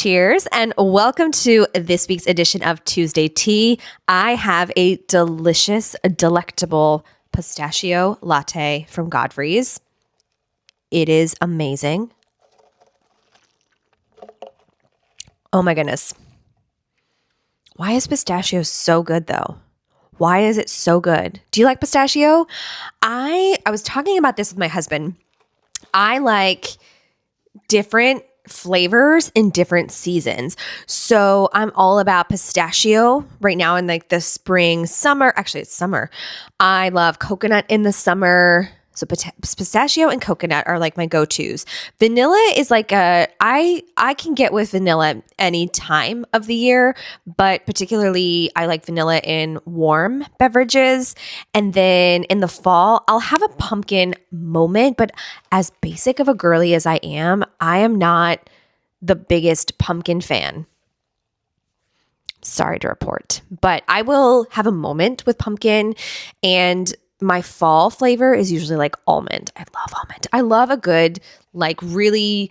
Cheers and welcome to this week's edition of Tuesday Tea. I have a delicious, delectable pistachio latte from Godfrey's. It is amazing. Oh my goodness. Why is pistachio so good though? Why is it so good? Do you like pistachio? I was talking about this with my husband. I like different flavors in different seasons. So I'm all about pistachio right now in like the spring, summer. Actually, it's summer. I love coconut in the summer. So pistachio and coconut are like my go-tos. Vanilla is like I can get with vanilla any time of the year, but particularly I like vanilla in warm beverages. And then in the fall, I'll have a pumpkin moment, but as basic of a girly as I am not the biggest pumpkin fan. Sorry to report, but I will have a moment with pumpkin, and my fall flavor is usually like almond. I love almond. I love a good, like really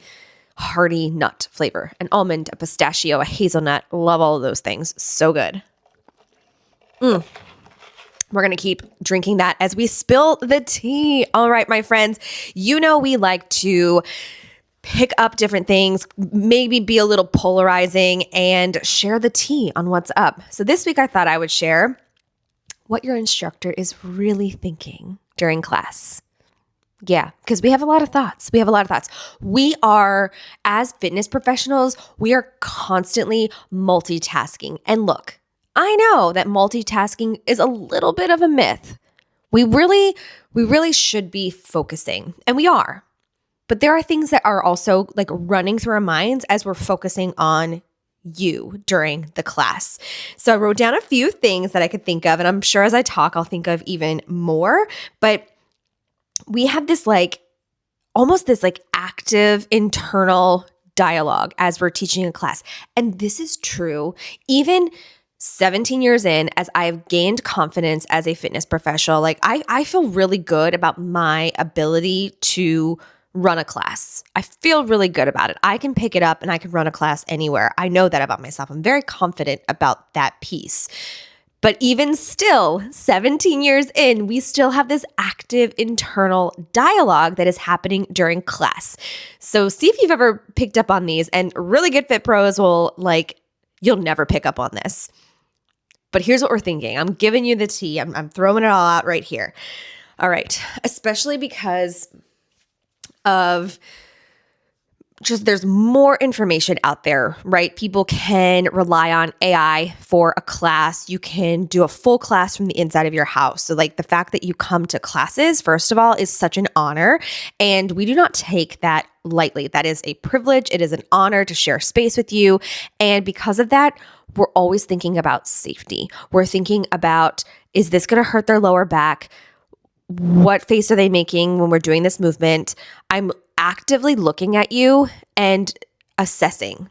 hearty nut flavor. An almond, a pistachio, a hazelnut. Love all of those things. So good. We're going to keep drinking that as we spill the tea. All right, my friends, you know we like to pick up different things, maybe be a little polarizing, and share the tea on what's up. So this week I thought I would share what your instructor is really thinking during class. Yeah, because we have a lot of thoughts. We are, as fitness professionals, we are constantly multitasking. And look, I know that multitasking is a little bit of a myth. We really should be focusing, and we are. But there are things that are also like running through our minds as we're focusing on you during the class. So I wrote down a few things that I could think of, and I'm sure as I talk, I'll think of even more. But we have this almost this active internal dialogue as we're teaching a class. And this is true even 17 years in, as I've gained confidence as a fitness professional. I feel really good about my ability to run a class. I feel really good about it. I can pick it up and I can run a class anywhere. I know that about myself. I'm very confident about that piece. But even still, 17 years in, we still have this active internal dialogue that is happening during class. So see if you've ever picked up on these, and really good fit pros will you'll never pick up on this. But here's what we're thinking. I'm giving you the tea. I'm throwing it all out right here. All right. Especially because of just there's more information out there, right? People can rely on AI for a class. You can do a full class from the inside of your house. So the fact that you come to classes, first of all, is such an honor. And we do not take that lightly. That is a privilege. It is an honor to share space with you. And because of that, we're always thinking about safety. We're thinking about, is this going to hurt their lower back? What face are they making when we're doing this movement? I'm actively looking at you and assessing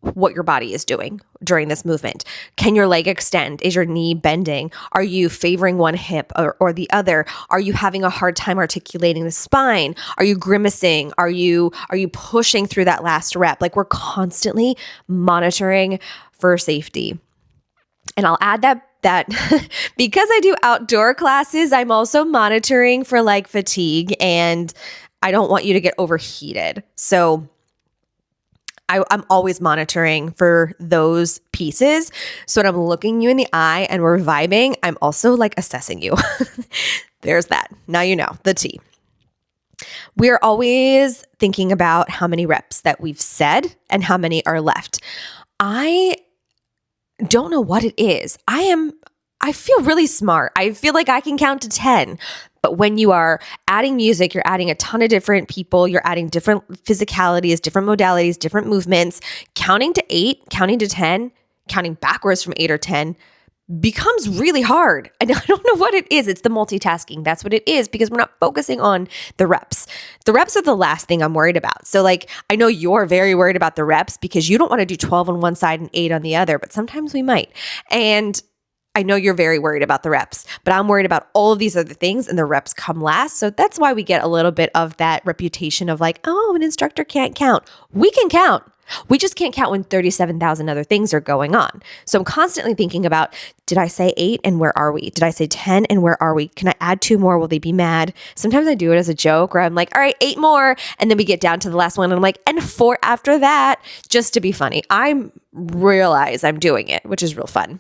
what your body is doing during this movement. Can your leg extend? Is your knee bending? Are you favoring one hip or the other? Are you having a hard time articulating the spine? Are you grimacing? Are you pushing through that last rep? We're constantly monitoring for safety. And I'll add that because I do outdoor classes, I'm also monitoring for fatigue, and I don't want you to get overheated. So I'm always monitoring for those pieces. So when I'm looking you in the eye and we're vibing, I'm also assessing you. There's that. Now you know the tea. We're always thinking about how many reps that we've said and how many are left. I don't know what it is. I feel really smart. I feel like I can count to 10. But when you are adding music, you're adding a ton of different people, you're adding different physicalities, different modalities, different movements. Counting to 8, counting to 10, counting backwards from 8 or 10 becomes really hard. And I don't know what it is. It's the multitasking. That's what it is, because we're not focusing on the reps. The reps are the last thing I'm worried about. So I know you're very worried about the reps because you don't want to do 12 on one side and 8 on the other, but sometimes we might. And I know you're very worried about the reps, but I'm worried about all of these other things and the reps come last. So that's why we get a little bit of that reputation of like, oh, an instructor can't count. We can count. We just can't count when 37,000 other things are going on. So I'm constantly thinking about, did I say 8 and where are we? Did I say 10 and where are we? Can I add 2 more? Will they be mad? Sometimes I do it as a joke where I'm like, all right, 8 more. And then we get down to the last one and I'm like, and 4 after that, just to be funny. I realize I'm doing it, which is real fun.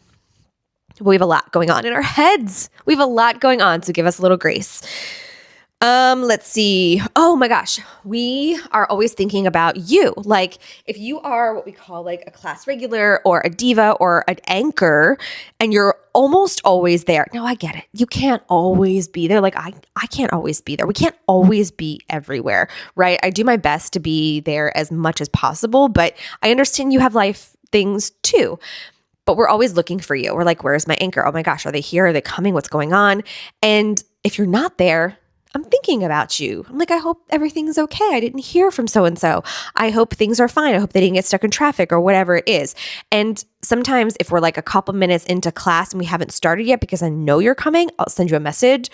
We have a lot going on in our heads. We have a lot going on, so give us a little grace. Let's see. Oh my gosh. We are always thinking about you. Like if you are what we call like a class regular or a diva or an anchor and you're almost always there. No, I get it. You can't always be there. Like I can't always be there. We can't always be everywhere, right? I do my best to be there as much as possible, but I understand you have life things too. But we're always looking for you. We're like, where's my anchor? Oh my gosh, are they here? Are they coming? What's going on? And if you're not there, I'm thinking about you. I'm like, I hope everything's okay. I didn't hear from so-and-so. I hope things are fine. I hope they didn't get stuck in traffic or whatever it is. And sometimes if we're like a couple minutes into class and we haven't started yet because I know you're coming, I'll send you a message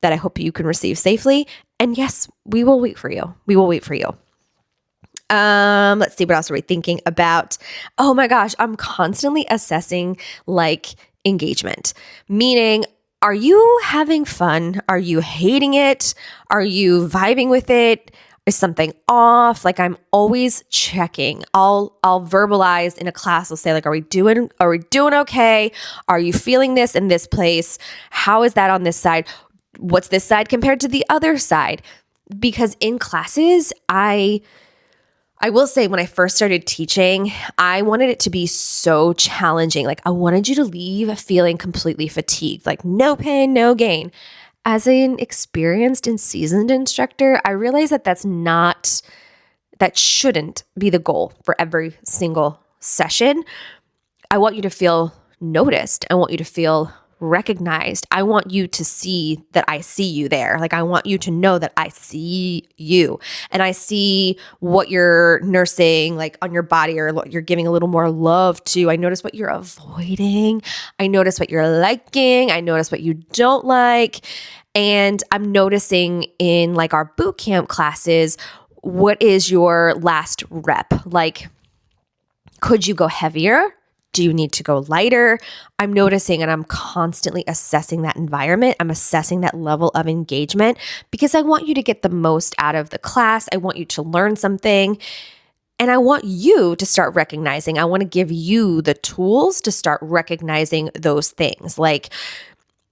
that I hope you can receive safely. And yes, we will wait for you. We will wait for you. Let's see, what else are we thinking about? Oh my gosh, I'm constantly assessing like engagement, meaning, are you having fun? Are you hating it? Are you vibing with it? Is something off? Like I'm always checking. I'll verbalize in a class. I'll say like, are we doing okay? Are you feeling this in this place? How is that on this side? What's this side compared to the other side? Because in classes, I will say when I first started teaching, I wanted it to be so challenging. Like I wanted you to leave feeling completely fatigued, like no pain, no gain. As an experienced and seasoned instructor, I realized that that shouldn't be the goal for every single session. I want you to feel noticed. I want you to feel recognized. I want you to see that I see you there. Like I want you to know that I see you and I see what you're nursing like on your body or what you're giving a little more love to. I notice what you're avoiding. I notice what you're liking. I notice what you don't like. And I'm noticing in like our boot camp classes, what is your last rep? Like, could you go heavier? Do you need to go lighter? I'm noticing and I'm constantly assessing that environment. I'm assessing that level of engagement because I want you to get the most out of the class. I want you to learn something. And I want you to start recognizing, I want to give you the tools to start recognizing those things, like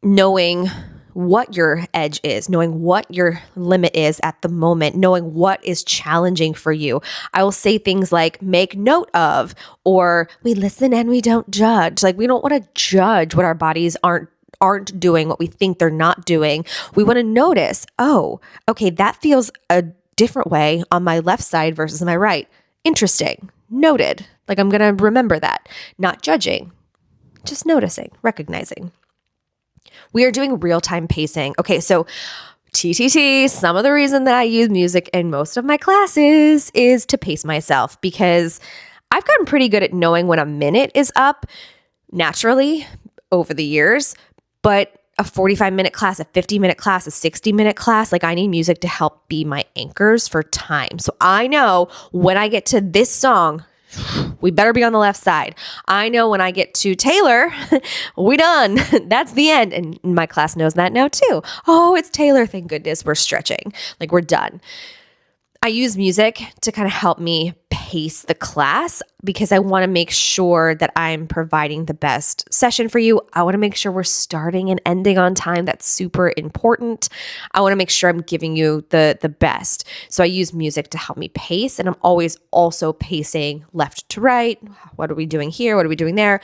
knowing what your edge is, knowing what your limit is at the moment, knowing what is challenging for you. I will say things like make note of, or we listen and we don't judge. Like we don't want to judge what our bodies aren't doing, what we think they're not doing. We want to notice, oh, okay, that feels a different way on my left side versus my right. Interesting. Noted. Like I'm going to remember that. Not judging, just noticing, recognizing. We are doing real-time pacing. Okay, so TTT, some of the reason that I use music in most of my classes is to pace myself because I've gotten pretty good at knowing when a minute is up naturally over the years, but a 45-minute class, a 50-minute class, a 60-minute class, like I need music to help be my anchors for time. So I know when I get to this song, we better be on the left side. I know when I get to Taylor, we done. That's the end. And my class knows that now too. Oh, it's Taylor. Thank goodness we're stretching. Like we're done. I use music to kind of help me pace the class because I want to make sure that I'm providing the best session for you. I want to make sure we're starting and ending on time. That's super important. I want to make sure I'm giving you the best. So I use music to help me pace, and I'm always also pacing left to right. What are we doing here? What are we doing there?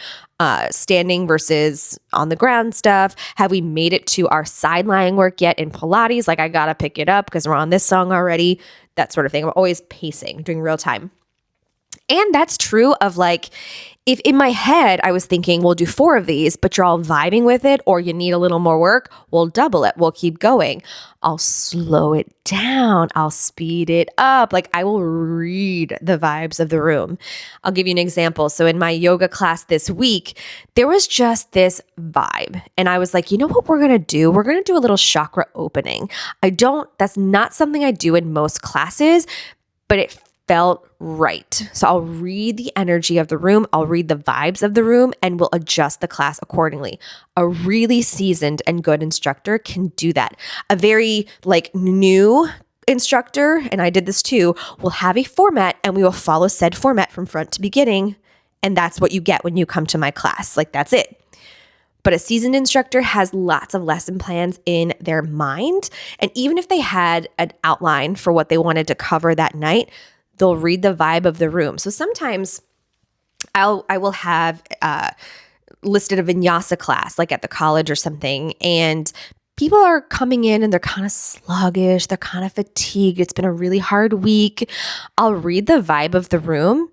Standing versus on the ground stuff. Have we made it to our side lying work yet in Pilates? Like I got to pick it up because we're on this song already. That sort of thing. I'm always pacing, doing real time. And that's true of like, if in my head I was thinking we'll do 4 of these, but you're all vibing with it or you need a little more work, we'll double it. We'll keep going. I'll slow it down. I'll speed it up. Like I will read the vibes of the room. I'll give you an example. So in my yoga class this week, there was just this vibe. And I was like, you know what we're going to do? We're going to do a little chakra opening. That's not something I do in most classes, but it felt right. So I'll read the energy of the room, I'll read the vibes of the room, and we'll adjust the class accordingly. A really seasoned and good instructor can do that. A very like new instructor, and I did this too, will have a format and we will follow said format from front to beginning. And that's what you get when you come to my class. Like that's it. But a seasoned instructor has lots of lesson plans in their mind. And even if they had an outline for what they wanted to cover that night, they'll read the vibe of the room. So sometimes I will have listed a vinyasa class like at the college or something, and people are coming in and they're kind of sluggish, they're kind of fatigued, it's been a really hard week. I'll read the vibe of the room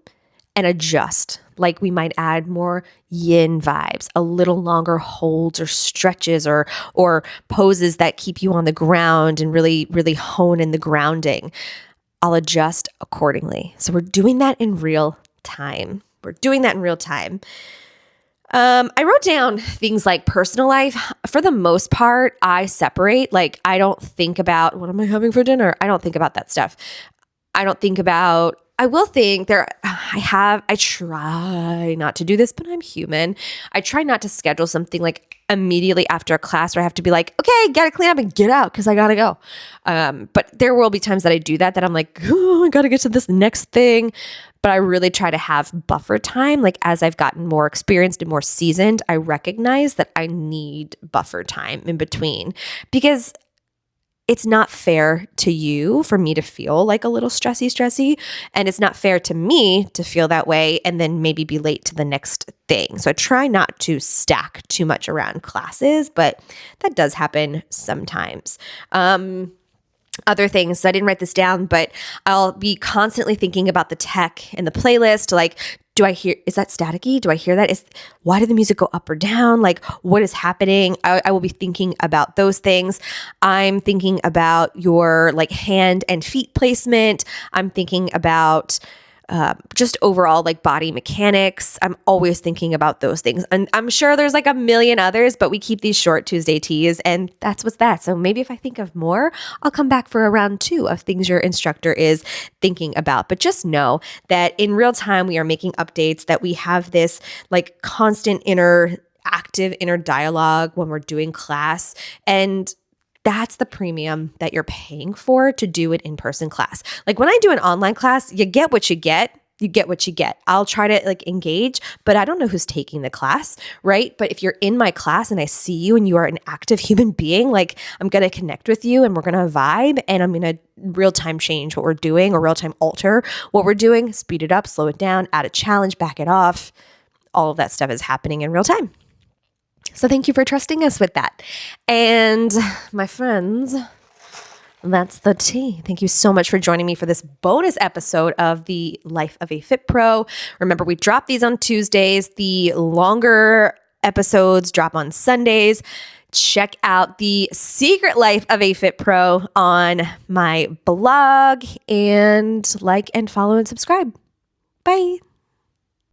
and adjust. Like we might add more yin vibes, a little longer holds or stretches or poses that keep you on the ground and really, really hone in the grounding. I'll adjust accordingly. So we're doing that in real time. I wrote down things like personal life. For the most part, I separate. Like I don't think about what am I having for dinner? I don't think about that stuff. I try not to do this, but I'm human. I try not to schedule something like immediately after a class where I have to be like, okay, gotta clean up and get out because I gotta go. But there will be times that I do that I'm like, oh, I gotta get to this next thing. But I really try to have buffer time. Like as I've gotten more experienced and more seasoned, I recognize that I need buffer time in between because it's not fair to you for me to feel like a little stressy, and it's not fair to me to feel that way and then maybe be late to the next thing. So I try not to stack too much around classes, but that does happen sometimes. Other things, so I didn't write this down, but I'll be constantly thinking about the tech and the playlist. Like, is that staticky? Do I hear that? Why did the music go up or down? Like, what is happening? I will be thinking about those things. I'm thinking about your like hand and feet placement. I'm thinking about just overall like body mechanics. I'm always thinking about those things. And I'm sure there's like a million others, but we keep these short Tuesday teas and that's what's that. So maybe if I think of more, I'll come back for a round 2 of things your instructor is thinking about. But just know that in real time, we are making updates, that we have this like constant active inner dialogue when we're doing class. And that's the premium that you're paying for to do an in-person class. Like when I do an online class, you get what you get. You get what you get. I'll try to like engage, but I don't know who's taking the class, right? But if you're in my class and I see you and you are an active human being, like I'm going to connect with you and we're going to vibe and I'm going to real time change what we're doing or real time alter what we're doing, speed it up, slow it down, add a challenge, back it off. All of that stuff is happening in real time. So thank you for trusting us with that. And my friends, that's the tea. Thank you so much for joining me for this bonus episode of the Life of a Fit Pro. Remember, we drop these on Tuesdays. The longer episodes drop on Sundays. Check out the Secret Life of a Fit Pro on my blog and like and follow and subscribe. Bye.